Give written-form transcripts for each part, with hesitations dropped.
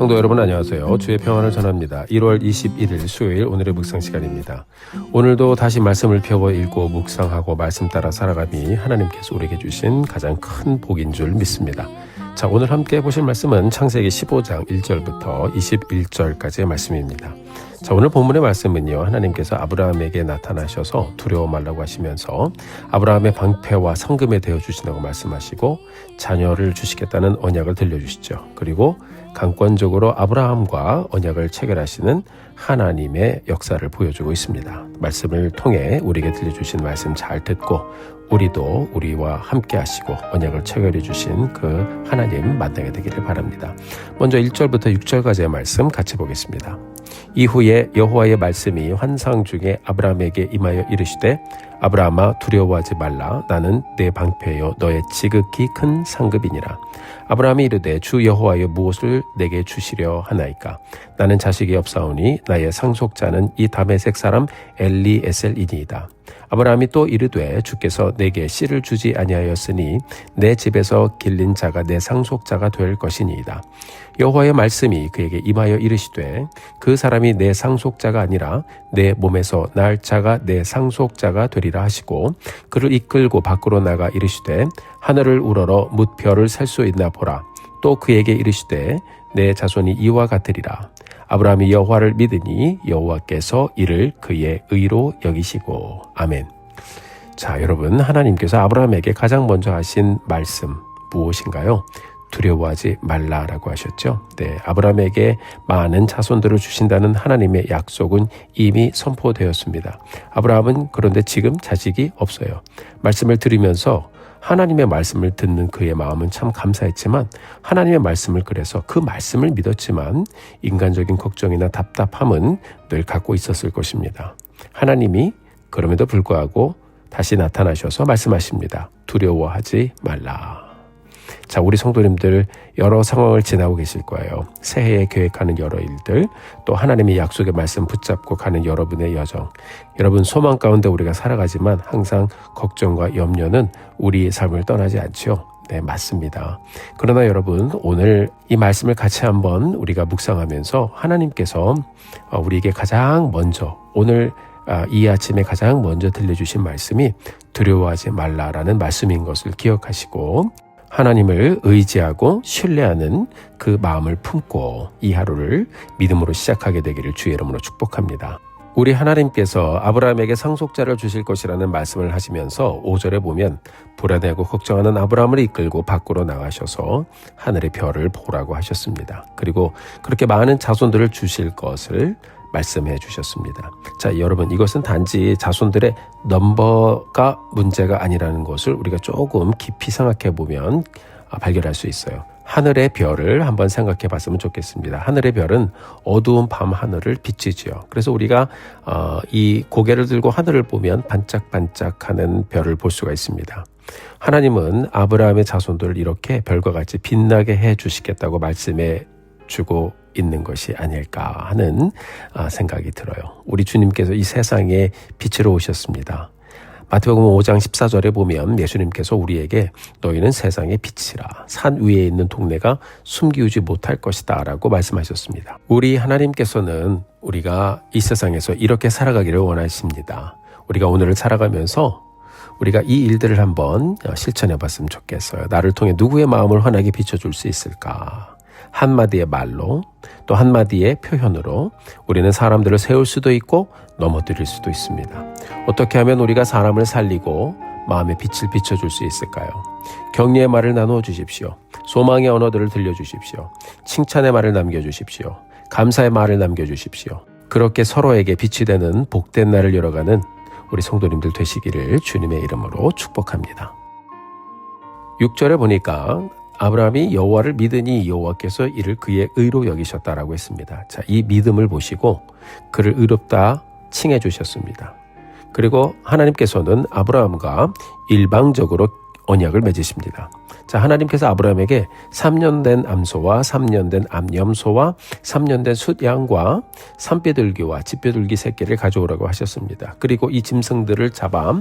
성도 여러분 안녕하세요. 주의 평안을 전합니다. 1월 21일 수요일 오늘의 묵상 시간입니다. 오늘도 다시 말씀을 펴고 읽고 묵상하고 말씀 따라 살아감이 하나님께서 우리에게 주신 가장 큰 복인 줄 믿습니다. 자, 오늘 함께 보실 말씀은 창세기 15장 1절부터 21절까지의 말씀입니다. 자, 오늘 본문의 말씀은요, 하나님께서 아브라함에게 나타나셔서 두려워 말라고 하시면서 아브라함의 방패와 성금에 되어 주신다고 말씀하시고 자녀를 주시겠다는 언약을 들려주시죠. 그리고 강권적으로 아브라함과 언약을 체결하시는 하나님의 역사를 보여주고 있습니다. 말씀을 통해 우리에게 들려주신 말씀 잘 듣고 우리도 우리와 함께 하시고 언약을 체결해 주신 그 하나님 만나게 되기를 바랍니다. 먼저 1절부터 6절까지의 말씀 같이 보겠습니다. 이후에 여호와의 말씀이 환상 중에 아브라함에게 임하여 이르시되 아브라함아 두려워하지 말라. 나는 내 방패여 너의 지극히 큰 상급이니라. 아브라함이 이르되 주 여호와여 무엇을 내게 주시려 하나이까. 나는 자식이 없사오니 나의 상속자는 이 다메섹 사람 엘리에셀이니이다. 아브라함이 또 이르되 주께서 내게 씨를 주지 아니하였으니 내 집에서 길린 자가 내 상속자가 될 것이니이다. 여호와의 말씀이 그에게 임하여 이르시되 그 사람이 내 상속자가 아니라 내 몸에서 날 자가 내 상속자가 되리라 하시고 그를 이끌고 밖으로 나가 이르시되 하늘을 우러러 뭇별을 셀 수 있나 보라. 또 그에게 이르시되 내 자손이 이와 같으리라. 아브라함이 여호와를 믿으니 여호와께서 이를 그의 의로 여기시고. 아멘. 자, 여러분, 하나님께서 아브라함에게 가장 먼저 하신 말씀 무엇인가요? 두려워하지 말라라고 하셨죠. 네, 아브라함에게 많은 자손들을 주신다는 하나님의 약속은 이미 선포되었습니다. 아브라함은 그런데 지금 자식이 없어요. 말씀을 들으면서 하나님의 말씀을 듣는 그의 마음은 참 감사했지만 하나님의 말씀을 그래서 그 말씀을 믿었지만 인간적인 걱정이나 답답함은 늘 갖고 있었을 것입니다. 하나님이 그럼에도 불구하고 다시 나타나셔서 말씀하십니다. 두려워하지 말라. 자, 우리 성도님들 여러 상황을 지나고 계실 거예요. 새해에 계획하는 여러 일들, 또 하나님의 약속의 말씀 붙잡고 가는 여러분의 여정. 여러분 소망 가운데 우리가 살아가지만 항상 걱정과 염려는 우리의 삶을 떠나지 않죠. 네, 맞습니다. 그러나 여러분, 오늘 이 말씀을 같이 한번 우리가 묵상하면서 하나님께서 우리에게 가장 먼저 오늘 이 아침에 가장 먼저 들려주신 말씀이 두려워하지 말라라는 말씀인 것을 기억하시고 하나님을 의지하고 신뢰하는 그 마음을 품고 이 하루를 믿음으로 시작하게 되기를 주의 이름으로 축복합니다. 우리 하나님께서 아브라함에게 상속자를 주실 것이라는 말씀을 하시면서 5절에 보면 불안해하고 걱정하는 아브라함을 이끌고 밖으로 나가셔서 하늘의 별을 보라고 하셨습니다. 그리고 그렇게 많은 자손들을 주실 것을 말씀해 주셨습니다. 자, 여러분, 이것은 단지 자손들의 넘버가 문제가 아니라는 것을 우리가 조금 깊이 생각해 보면 발견할 수 있어요. 하늘의 별을 한번 생각해 봤으면 좋겠습니다. 하늘의 별은 어두운 밤 하늘을 비치지요. 그래서 우리가 이 고개를 들고 하늘을 보면 반짝반짝하는 별을 볼 수가 있습니다. 하나님은 아브라함의 자손들을 이렇게 별과 같이 빛나게 해 주시겠다고 말씀해 주고 있는 것이 아닐까 하는 생각이 들어요. 우리 주님께서 이 세상에 빛으로 오셨습니다. 마태복음 5장 14절에 보면 예수님께서 우리에게 너희는 세상의 빛이라. 산 위에 있는 동네가 숨기우지 못할 것이다 라고 말씀하셨습니다. 우리 하나님께서는 우리가 이 세상에서 이렇게 살아가기를 원하십니다. 우리가 오늘을 살아가면서 우리가 이 일들을 한번 실천해 봤으면 좋겠어요. 나를 통해 누구의 마음을 환하게 비춰줄 수 있을까? 한마디의 말로 또 한마디의 표현으로 우리는 사람들을 세울 수도 있고 넘어뜨릴 수도 있습니다. 어떻게 하면 우리가 사람을 살리고 마음의 빛을 비춰줄 수 있을까요? 격려의 말을 나누어 주십시오. 소망의 언어들을 들려주십시오. 칭찬의 말을 남겨주십시오. 감사의 말을 남겨주십시오. 그렇게 서로에게 빛이 되는 복된 날을 열어가는 우리 성도님들 되시기를 주님의 이름으로 축복합니다. 6절에 보니까 아브라함이 여호와를 믿으니 여호와께서 이를 그의 의로 여기셨다라고 했습니다. 자, 이 믿음을 보시고 그를 의롭다 칭해 주셨습니다. 그리고 하나님께서는 아브라함과 일방적으로 언약을 맺으십니다. 자, 하나님께서 아브라함에게 3년 된 암소와 3년 된 암염소와 3년 된 숫양과 산비둘기와 집비둘기 새끼를 가져오라고 하셨습니다. 그리고 이 짐승들을 잡아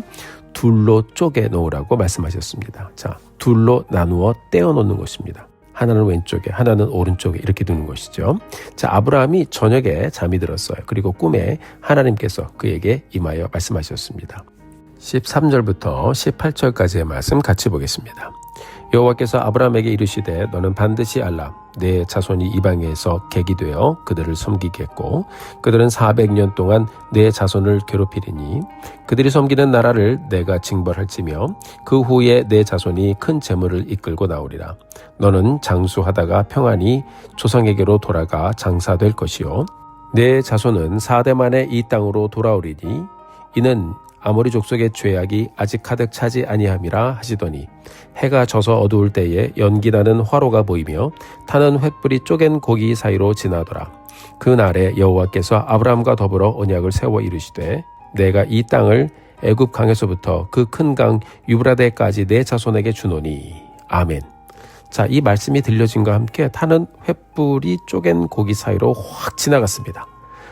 둘로 쪼개 놓으라고 말씀하셨습니다. 자, 둘로 나누어 떼어 놓는 것입니다. 하나는 왼쪽에, 하나는 오른쪽에 이렇게 두는 것이죠. 자, 아브라함이 저녁에 잠이 들었어요. 그리고 꿈에 하나님께서 그에게 임하여 말씀하셨습니다. 13절부터 18절까지의 말씀 같이 보겠습니다. 여호와께서 아브라함에게 이르시되 너는 반드시 알라. 내 자손이 이방에서 객이 되어 그들을 섬기겠고 그들은 400년 동안 내 자손을 괴롭히리니 그들이 섬기는 나라를 내가 징벌할지며 그 후에 내 자손이 큰 재물을 이끌고 나오리라. 너는 장수하다가 평안히 조상에게로 돌아가 장사될 것이요 내 자손은 4대 만에 이 땅으로 돌아오리니 이는 아모리 족속의 죄악이 아직 가득 차지 아니함이라 하시더니 해가 져서 어두울 때에 연기나는 화로가 보이며 타는 횃불이 쪼갠 고기 사이로 지나더라. 그 날에 여호와께서 아브라함과 더불어 언약을 세워 이르시되 내가 이 땅을 애굽 강에서부터 그 큰 강 유브라데까지 내 자손에게 주노니. 아멘. 자, 이 말씀이 들려짐과 함께 타는 횃불이 쪼갠 고기 사이로 확 지나갔습니다.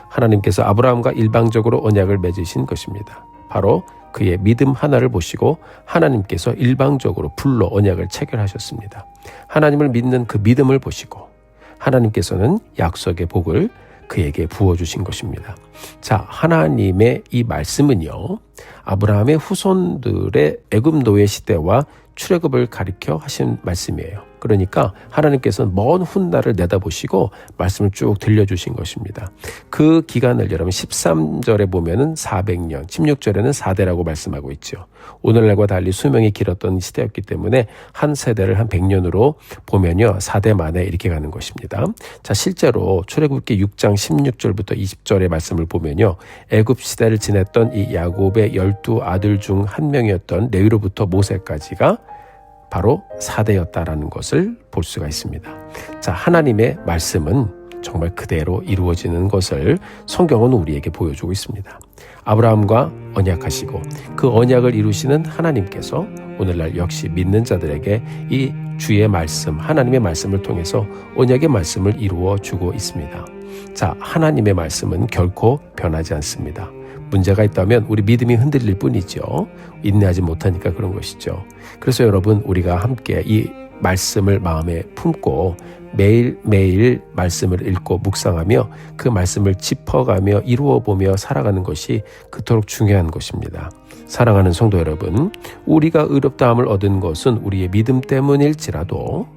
하나님께서 아브라함과 일방적으로 언약을 맺으신 것입니다. 바로 그의 믿음 하나를 보시고 하나님께서 일방적으로 불로 언약을 체결하셨습니다. 하나님을 믿는 그 믿음을 보시고 하나님께서는 약속의 복을 그에게 부어주신 것입니다. 자, 하나님의 이 말씀은요, 아브라함의 후손들의 애굽 노예 시대와 출애굽을 가리켜 하신 말씀이에요. 그러니까 하나님께서는 먼 훗날을 내다보시고 말씀을 쭉 들려주신 것입니다. 그 기간을 여러분 13절에 보면은 400년, 16절에는 4대라고 말씀하고 있죠. 오늘날과 달리 수명이 길었던 시대였기 때문에 한 세대를 한 100년으로 보면요 4대 만에 이렇게 가는 것입니다. 자, 실제로 출애굽기 6장 16절부터 20절의 말씀을 보면요 애굽 시대를 지냈던 이 야곱의 12아들 중 한 명이었던 레위로부터 모세까지가 바로 4대였다라는 것을 볼 수가 있습니다. 자, 하나님의 말씀은 정말 그대로 이루어지는 것을 성경은 우리에게 보여주고 있습니다. 아브라함과 언약하시고 그 언약을 이루시는 하나님께서 오늘날 역시 믿는 자들에게 이 주의 말씀, 하나님의 말씀을 통해서 언약의 말씀을 이루어 주고 있습니다. 자, 하나님의 말씀은 결코 변하지 않습니다. 문제가 있다면 우리 믿음이 흔들릴 뿐이죠. 인내하지 못하니까 그런 것이죠. 그래서 여러분, 우리가 함께 이 말씀을 마음에 품고 매일매일 말씀을 읽고 묵상하며 그 말씀을 짚어가며 이루어보며 살아가는 것이 그토록 중요한 것입니다. 사랑하는 성도 여러분, 우리가 의롭다함을 얻은 것은 우리의 믿음 때문일지라도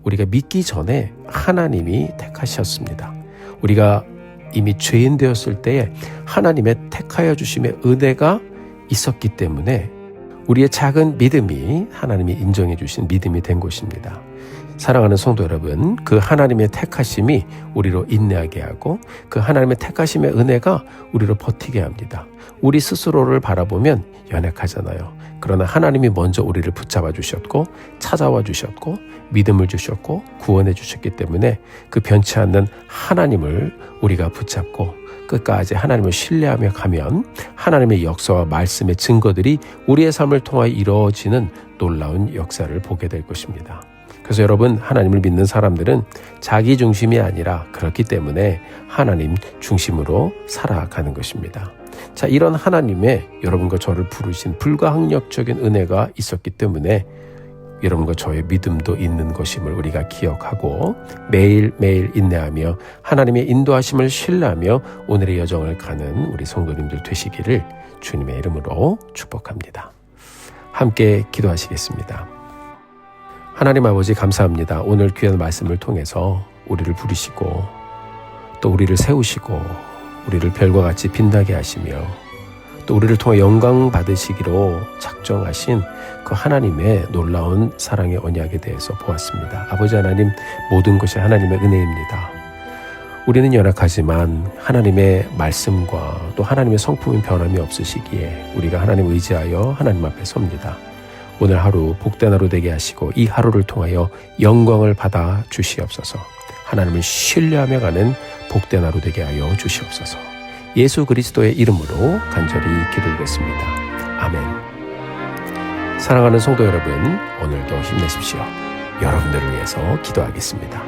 우리가 믿기 전에 하나님이 택하셨습니다. 우리가 이미 죄인 되었을 때에 하나님의 택하여 주심의 은혜가 있었기 때문에 우리의 작은 믿음이 하나님이 인정해 주신 믿음이 된 것입니다. 사랑하는 성도 여러분, 그 하나님의 택하심이 우리로 인내하게 하고 그 하나님의 택하심의 은혜가 우리로 버티게 합니다. 우리 스스로를 바라보면 연약하잖아요. 그러나 하나님이 먼저 우리를 붙잡아 주셨고 찾아와 주셨고 믿음을 주셨고 구원해 주셨기 때문에 그 변치 않는 하나님을 우리가 붙잡고 끝까지 하나님을 신뢰하며 가면 하나님의 역사와 말씀의 증거들이 우리의 삶을 통하여 이루어지는 놀라운 역사를 보게 될 것입니다. 그래서 여러분, 하나님을 믿는 사람들은 자기 중심이 아니라 그렇기 때문에 하나님 중심으로 살아가는 것입니다. 자, 이런 하나님의 여러분과 저를 부르신 불가항력적인 은혜가 있었기 때문에 여러분과 저의 믿음도 있는 것임을 우리가 기억하고 매일매일 인내하며 하나님의 인도하심을 신뢰하며 오늘의 여정을 가는 우리 성도님들 되시기를 주님의 이름으로 축복합니다. 함께 기도하시겠습니다. 하나님 아버지, 감사합니다. 오늘 귀한 말씀을 통해서 우리를 부르시고 또 우리를 세우시고 우리를 별과 같이 빛나게 하시며 또 우리를 통해 영광 받으시기로 작정하신 그 하나님의 놀라운 사랑의 언약에 대해서 보았습니다. 아버지 하나님, 모든 것이 하나님의 은혜입니다. 우리는 연약하지만 하나님의 말씀과 또 하나님의 성품은 변함이 없으시기에 우리가 하나님 의지하여 하나님 앞에 섭니다. 오늘 하루 복된 하루 되게 하시고 이 하루를 통하여 영광을 받아 주시옵소서. 하나님을 신뢰하며 가는 복된 하루 되게 하여 주시옵소서. 예수 그리스도의 이름으로 간절히 기도드렸습니다. 아멘. 사랑하는 성도 여러분, 오늘도 힘내십시오. 여러분들을 위해서 기도하겠습니다.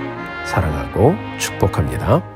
사랑하고 축복합니다.